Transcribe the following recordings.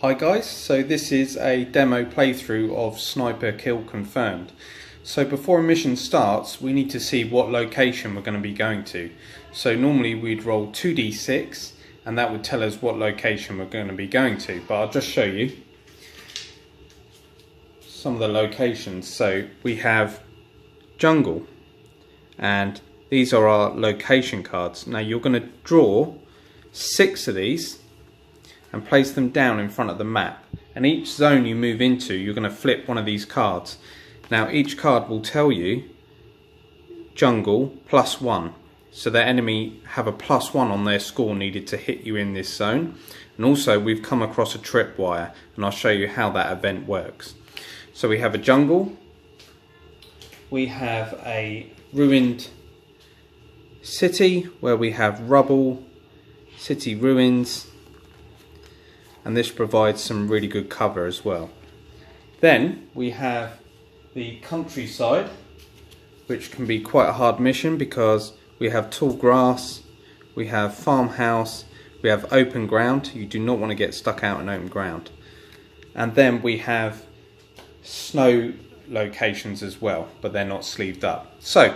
Hi guys, so this is a demo playthrough of Sniper Kill Confirmed. So before a mission starts, we need to see what location we're going to be going to. So normally we'd roll 2d6 and that would tell us what location we're going to be going to, but I'll just show you some of the locations. So we have jungle, and these are our location cards. Now you're going to draw 6 of these and place them down in front of the map, and each zone you move into you're going to flip one of these cards. Now each card will tell you jungle +1, so the enemy have a +1 on their score needed to hit you in this zone. And also we've come across a tripwire, and I'll show you how that event works. So we have a jungle, we have a ruined city where we have rubble, city ruins, and this provides some really good cover as well. Then we have the countryside, which can be quite a hard mission because we have tall grass, we have farmhouse, we have open ground. You do not want to get stuck out in open ground. And then we have snow locations as well, but they're not sleeved up. So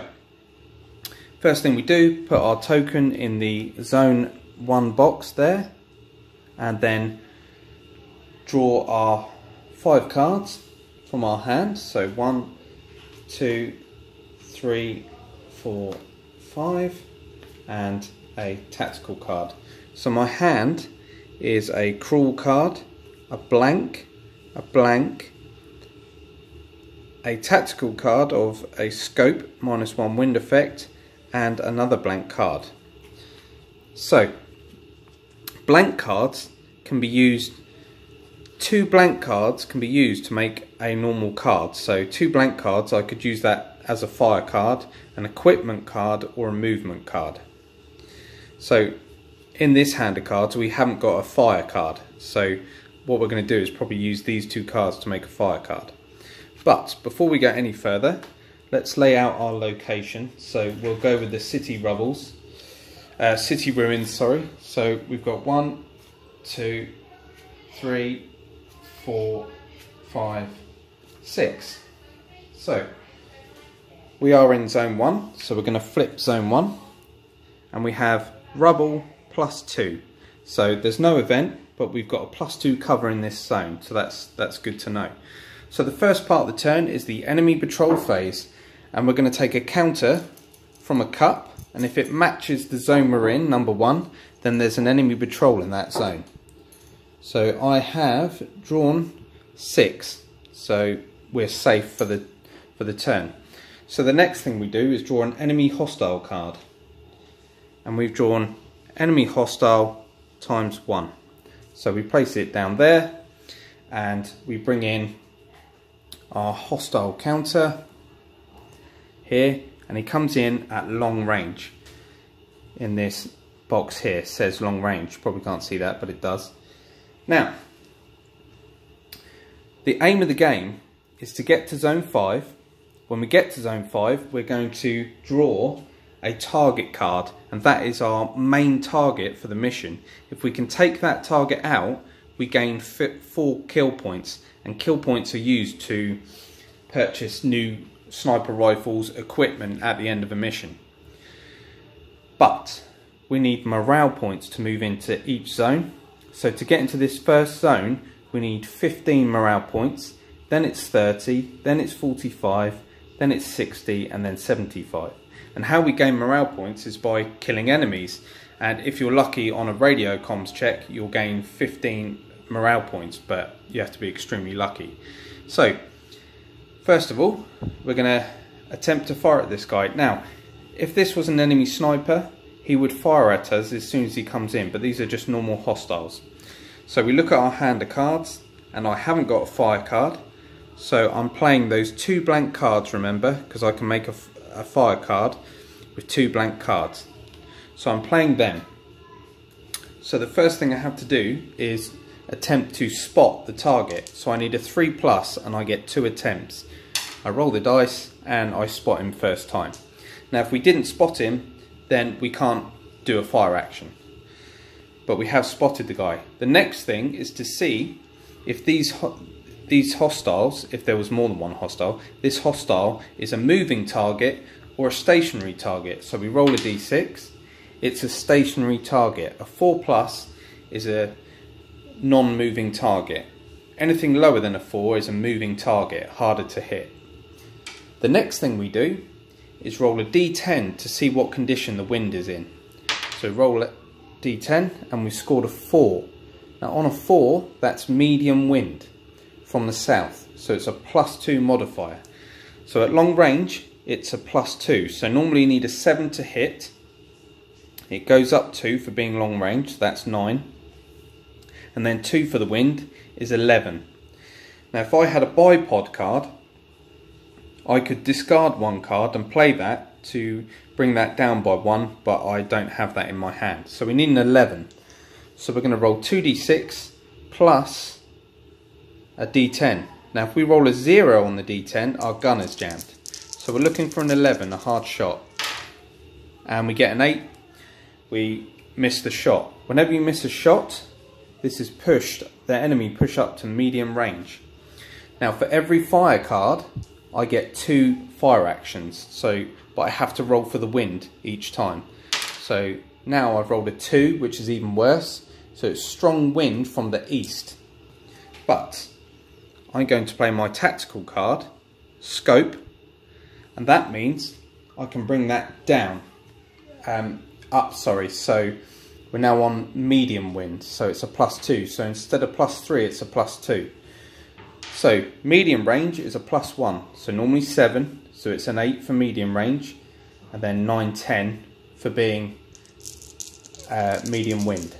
first thing we do, put our token in the zone 1 box there, and then draw our 5 cards from our hand. So 1, 2, 3, 4, 5, and a tactical card. So my hand is a cruel card, a blank, a tactical card of a scope -1 wind effect, and another blank card. So blank cards can be used, 2 blank cards can be used to make a normal card. So 2 blank cards, I could use that as a fire card, an equipment card, or a movement card. So in this hand of cards we haven't got a fire card, so what we're going to do is probably use these 2 cards to make a fire card. But before we go any further, let's lay out our location. So we'll go with the city ruins, sorry. So we've got 1, 2, 3, 4, 5, 6. So we are in zone 1, so we're going to flip zone 1, and we have rubble +2. So there's no event, but we've got a +2 cover in this zone, so that's good to know. So the first part of the turn is the enemy patrol phase, and we're going to take a counter from a cup, and if it matches the zone we're in, number 1, then there's an enemy patrol in that zone. So I have drawn 6, so we're safe for the turn. So the next thing we do is draw an enemy hostile card, and we've drawn enemy hostile ×1. So we place it down there, and we bring in our hostile counter here, and he comes in at long range. In this box here it says long range, probably can't see that, but it does. Now the aim of the game is to get to zone 5. When we get to zone 5, we're going to draw a target card, and that is our main target for the mission. If we can take that target out, we gain 4 kill points, and kill points are used to purchase new sniper rifles, equipment at the end of a mission. But we need morale points to move into each zone. So to get into this first zone, we need 15 morale points, then it's 30, then it's 45, then it's 60, and then 75. And how we gain morale points is by killing enemies. And if you're lucky on a radio comms check, you'll gain 15 morale points, but you have to be extremely lucky. So first of all, we're going to attempt to fire at this guy. Now if this was an enemy sniper, he would fire at us as soon as he comes in, but these are just normal hostiles. So we look at our hand of cards, and I haven't got a fire card, so I'm playing those 2 blank cards, remember, because I can make a fire card with 2 blank cards. So I'm playing them. So the first thing I have to do is attempt to spot the target. So I need a 3+, and I get 2 attempts. I roll the dice and I spot him first time. Now if we didn't spot him, then we can't do a fire action. but we have spotted the guy. The next thing is to see if these hostiles, if there was more than one hostile, this hostile is a moving target or a stationary target. So we roll a d6, it's a stationary target. A 4+ is a non-moving target. Anything lower than a 4 is a moving target, harder to hit. The next thing we do is roll a d10 to see what condition the wind is in. So roll a d10 and we've scored a 4. Now on a 4, that's medium wind from the south, so it's a +2 modifier. So at long range it's a +2, so normally you need a 7 to hit. It goes up 2 for being long range, so that's 9, and then 2 for the wind is 11. Now if I had a bipod card, I could discard one card and play that to bring that down by 1, but I don't have that in my hand, so we need an 11. So we're going to roll 2d6 plus a d10. Now if we roll a 0 on the d10, our gun is jammed. So we're looking for an 11, a hard shot. And we get an 8, we miss the shot. Whenever you miss a shot, this is pushed, the enemy push up to medium range. Now for every fire card, I get 2 fire actions, but I have to roll for the wind each time. So now I've rolled a 2, which is even worse. So it's strong wind from the east. But I'm going to play my tactical card, Scope, and that means I can bring that down, so we're now on medium wind, so it's a +2, so instead of +3 it's a +2. So medium range is a +1, so normally 7, so it's an 8 for medium range, and then 9, 10 for being medium wind.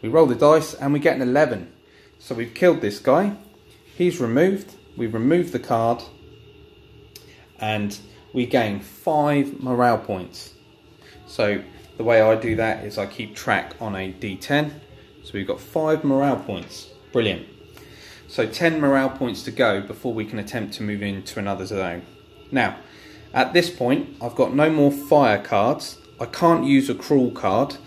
We roll the dice and we get an 11. So we've killed this guy, he's removed, we remove the card, and we gain 5 morale points. So the way I do that is I keep track on a d10, so we've got 5 morale points. Brilliant. So 10 morale points to go before we can attempt to move into another zone. Now at this point I've got no more fire cards. I can't use a crawl card.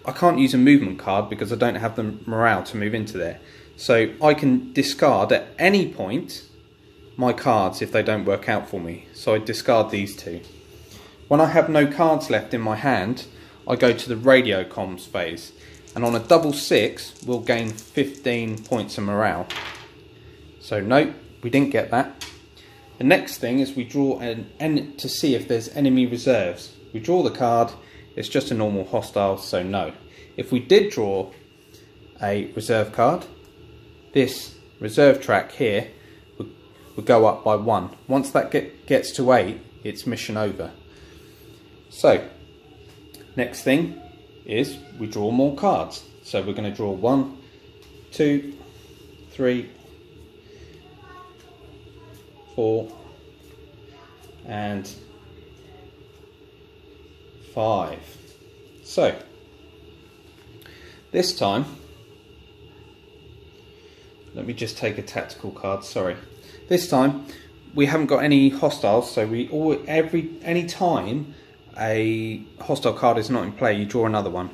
I can't use a movement card because I don't have the morale to move into there. So I can discard at any point my cards if they don't work out for me. So I discard these 2. When I have no cards left in my hand, I go to the radio comms phase. And on a double 6, we'll gain 15 points of morale. So no, we didn't get that. The next thing is we draw to see if there's enemy reserves. We draw the card. It's just a normal hostile, so no. If we did draw a reserve card, this reserve track here would go up by 1. Once that gets to 8, it's mission over. So, next thing is we draw more cards. So we're going to draw 1, 2, 3, 4, and 5. So this time, let me just take a tactical card, sorry. This time we haven't got any hostiles, so any time a hostile card is not in play, you draw another one,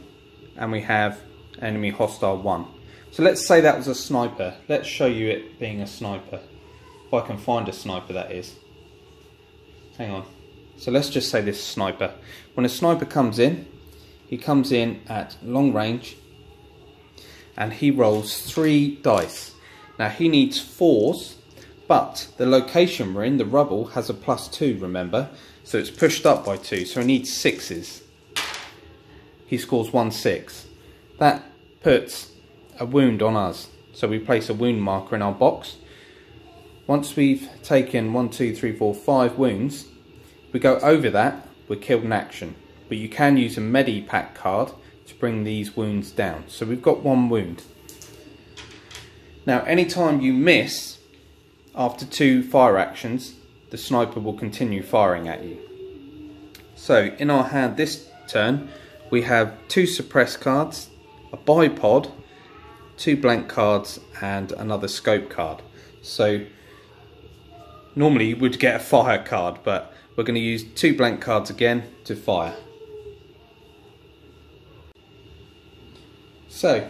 and we have enemy hostile 1. So let's say that was a sniper. Let's show you it being a sniper. If I can find a sniper, that is. Hang on. So let's just say this sniper. When a sniper comes in, he comes in at long range and he rolls 3 dice. Now he needs 4s, but the location we're in, the rubble, has a +2, remember? So it's pushed up by 2, so he needs 6s. He scores 1 6. That puts a wound on us. So we place a wound marker in our box. Once we've taken 1, 2, 3, 4, 5 wounds, we go over that, we're killed in action. But you can use a Medipack card to bring these wounds down. So we've got 1 wound. Now anytime you miss after 2 fire actions, the sniper will continue firing at you. So in our hand this turn, we have 2 suppress cards, a bipod, 2 blank cards, and another scope card. So normally you would get a fire card, but we're going to use 2 blank cards again to fire. So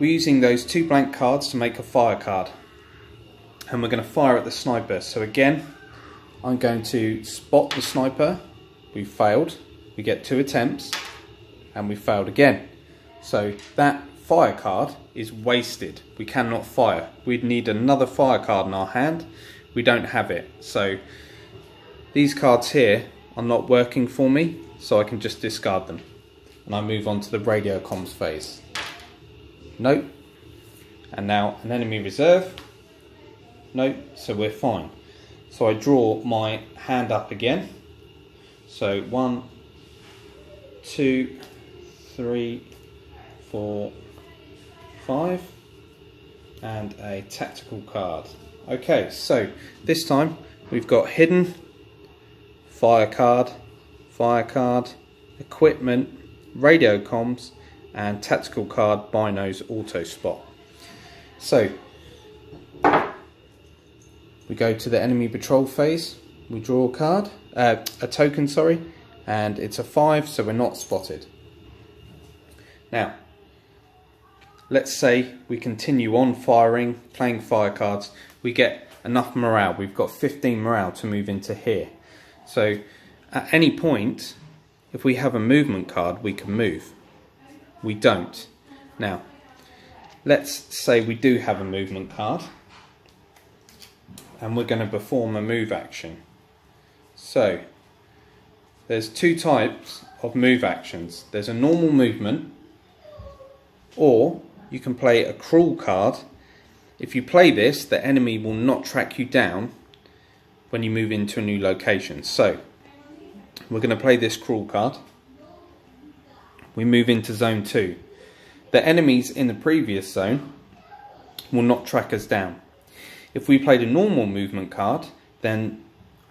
we're using those 2 blank cards to make a fire card. And we're going to fire at the sniper. So again, I'm going to spot the sniper. We failed. We get 2 attempts. And we failed again. So that fire card is wasted. We cannot fire. We'd need another fire card in our hand. We don't have it. So these cards here are not working for me. So I can just discard them. And I move on to the radio comms phase. Nope. And now an enemy reserve. Nope. So we're fine. So I draw my hand up again. So 1, 2, 3, 4, 5, and a tactical card. Okay, so this time we've got hidden, fire card, equipment, radio comms, and tactical card, binos, auto spot. So we go to the enemy patrol phase. We draw a card, a token, sorry, and it's a 5, so we're not spotted. Now, let's say we continue on firing, playing fire cards. We get enough morale. We've got 15 morale to move into here. So at any point, if we have a movement card, we can move. We don't. Now, let's say we do have a movement card. And we're going to perform a move action. So, there's 2 types of move actions. There's a normal movement, or you can play a cruel card. If you play this, the enemy will not track you down when you move into a new location. So, we're going to play this cruel card. We move into zone 2. The enemies in the previous zone will not track us down. If we played a normal movement card, then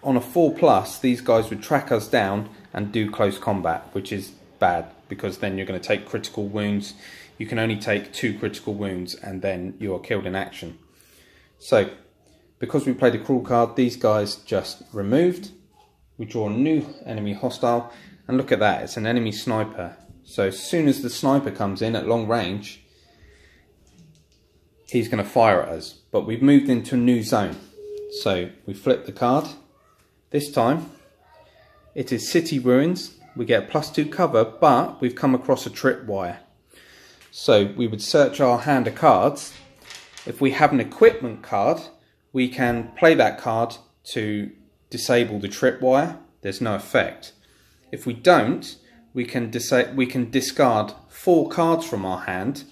on a 4+, these guys would track us down and do close combat, which is bad, because then you're going to take critical wounds. You can only take 2 critical wounds and then you are killed in action. So, because we played a cruel card, these guys just removed. We draw a new enemy hostile, and look at that, it's an enemy sniper. So as soon as the sniper comes in at long range, he's going to fire at us. But we've moved into a new zone. So we flip the card. This time, it is city ruins. We get a +2 cover, but we've come across a tripwire. So we would search our hand of cards. If we have an equipment card, we can play that card to disable the tripwire. There's no effect. If we don't, we can discard 4 cards from our hand,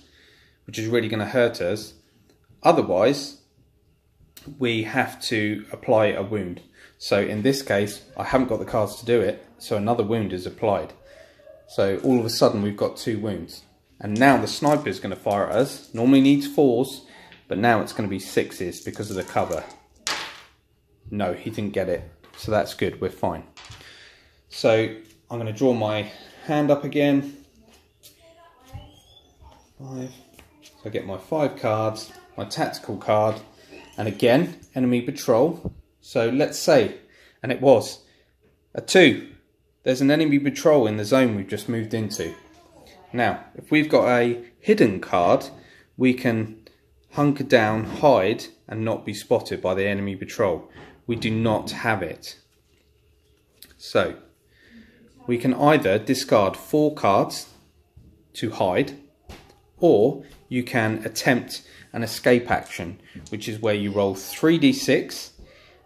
which is really going to hurt us. Otherwise, we have to apply a wound. So in this case, I haven't got the cards to do it, so another wound is applied. So all of a sudden we've got 2 wounds. And now the sniper is going to fire at us. Normally needs 4s, but now it's going to be 6s because of the cover. No, he didn't get it. So that's good, we're fine. So I'm going to draw my hand up again. 5. So I get my 5 cards, my tactical card, and again, enemy patrol. So let's say, and it was a 2. There's an enemy patrol in the zone we've just moved into. Now, if we've got a hidden card, we can hunker down, hide, and not be spotted by the enemy patrol. We do not have it. So, we can either discard 4 cards to hide, or you can attempt an escape action, which is where you roll 3d6,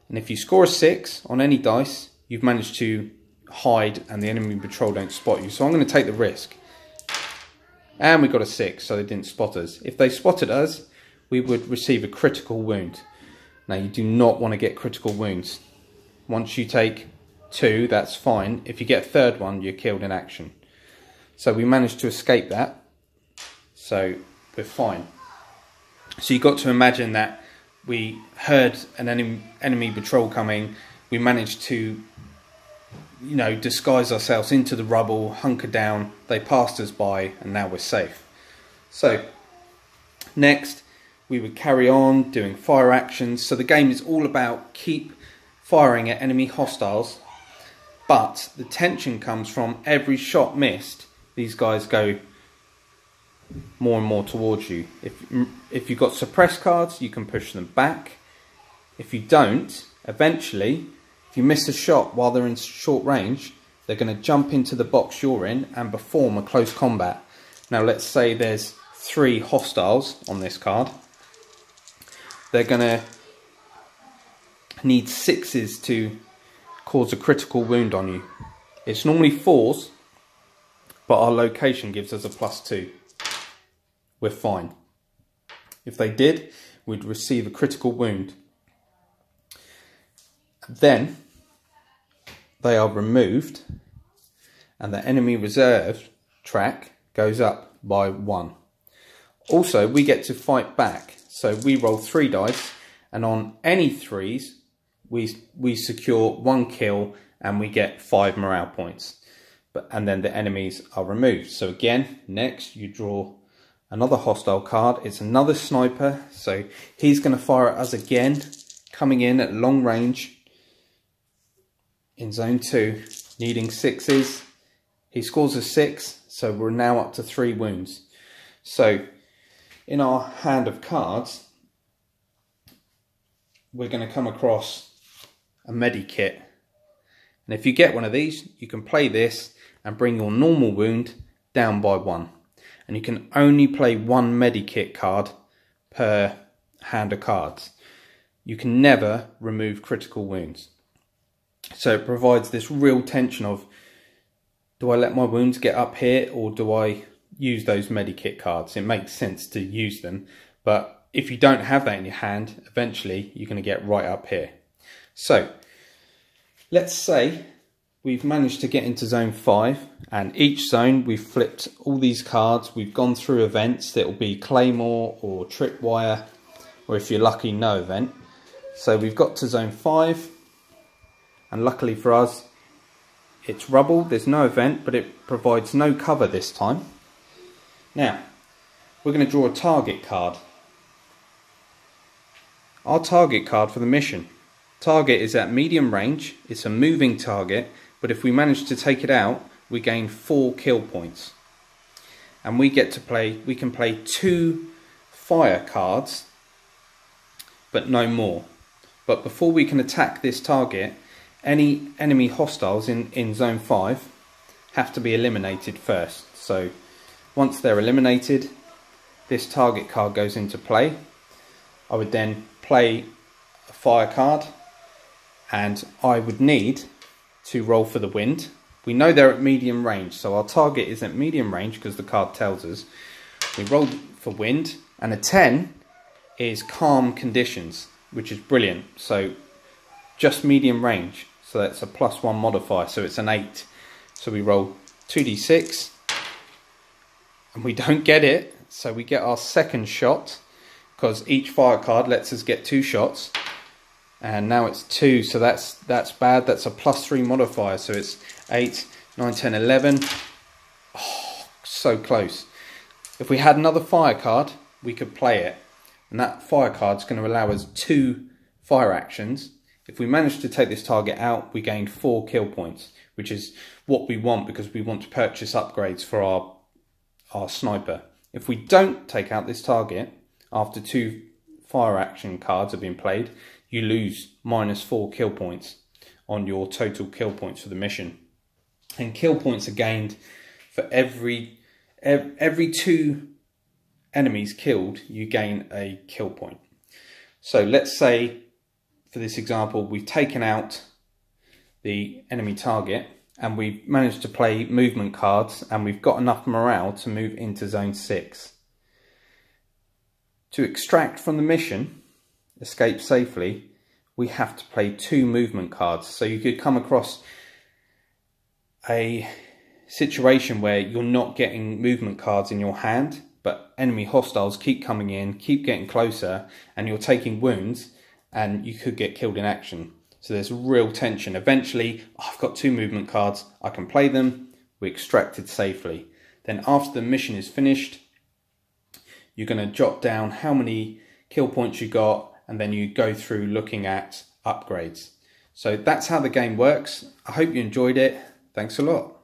and if you score a 6 on any dice, you've managed to hide and the enemy patrol don't spot you. So I'm going to take the risk. And we got a 6, so they didn't spot us. If they spotted us, we would receive a critical wound. Now, you do not want to get critical wounds. Once you take 2, that's fine. If you get a 3rd one, you're killed in action. So we managed to escape that. So we're fine. So you've got to imagine that we heard an enemy patrol coming. We managed to, disguise ourselves into the rubble, hunker down. They passed us by, and now we're safe. So next, we would carry on doing fire actions. So the game is all about keep firing at enemy hostiles, but the tension comes from every shot missed. These guys go more and more towards you. If you've got suppressed cards, you can push them back. If you don't, eventually, if you miss a shot while they're in short range, they're going to jump into the box you're in and perform a close combat. Now let's say there's 3 hostiles on this card. They're going to need 6s to cause a critical wound on you. It's normally 4s, but our location gives us a +2. We're fine. If they did, we'd receive a critical wound. Then they are removed and the enemy reserve track goes up by 1. Also, we get to fight back. So we roll 3 dice, and on any 3s, we secure 1 kill and we get 5 morale points. And then the enemies are removed. So again, next you draw another hostile card. It's another sniper. So he's going to fire at us again, coming in at long range in zone 2, needing 6s. He scores a 6, so we're now up to 3 wounds. So in our hand of cards, we're going to come across a medikit. And if you get one of these, you can play this and bring your normal wound down by 1. And you can only play 1 medikit card per hand of cards. You can never remove critical wounds. So it provides this real tension of, do I let my wounds get up here or do I use those medikit cards? It makes sense to use them, but if you don't have that in your hand, eventually you're going to get right up here. So let's say we've managed to get into zone 5, and each zone we've flipped all these cards. We've gone through events that will be Claymore or Tripwire, or if you're lucky, no event. So we've got to zone 5, and luckily for us, it's rubble. There's no event, but it provides no cover this time. Now, we're going to draw a target card. Our target card for the mission. Target is at medium range. It's a moving target, but if we manage to take it out, we gain 4 kill points. And we can play 2 fire cards, but no more. But before we can attack this target, any enemy hostiles in zone 5 have to be eliminated first. So once they're eliminated, this target card goes into play. I would then play a fire card, and I would need to roll for the wind. We know they're at medium range, so our target is at medium range because the card tells us. We roll for wind, and a 10 is calm conditions, which is brilliant. So just medium range. So that's a +1 modifier, so it's an 8. So we roll 2d6, and we don't get it, so we get our second shot, because each fire card lets us get 2 shots, and now it's 2, so that's bad. That's a +3 modifier, so it's 8, 9, 10, 11. Oh, so close. If we had another fire card, we could play it, and that fire card's going to allow us 2 fire actions. If we manage to take this target out, we gain 4 kill points, which is what we want because we want to purchase upgrades for our sniper. If we don't take out this target after 2 fire action cards have been played, you lose -4 kill points on your total kill points for the mission. And kill points are gained for every 2 enemies killed, you gain a kill point. So let's say, for this example, we've taken out the enemy target and we've managed to play movement cards, and we've got enough morale to move into zone 6. To extract from the mission, escape safely, we have to play 2 movement cards. So you could come across a situation where you're not getting movement cards in your hand, but enemy hostiles keep coming in, keep getting closer, and you're taking wounds, and you could get killed in action. So there's real tension. Eventually, I've got 2 movement cards, I can play them, we extracted safely. Then after the mission is finished, you're going to jot down how many kill points you got, and then you go through looking at upgrades. So that's how the game works. I hope you enjoyed it. Thanks a lot.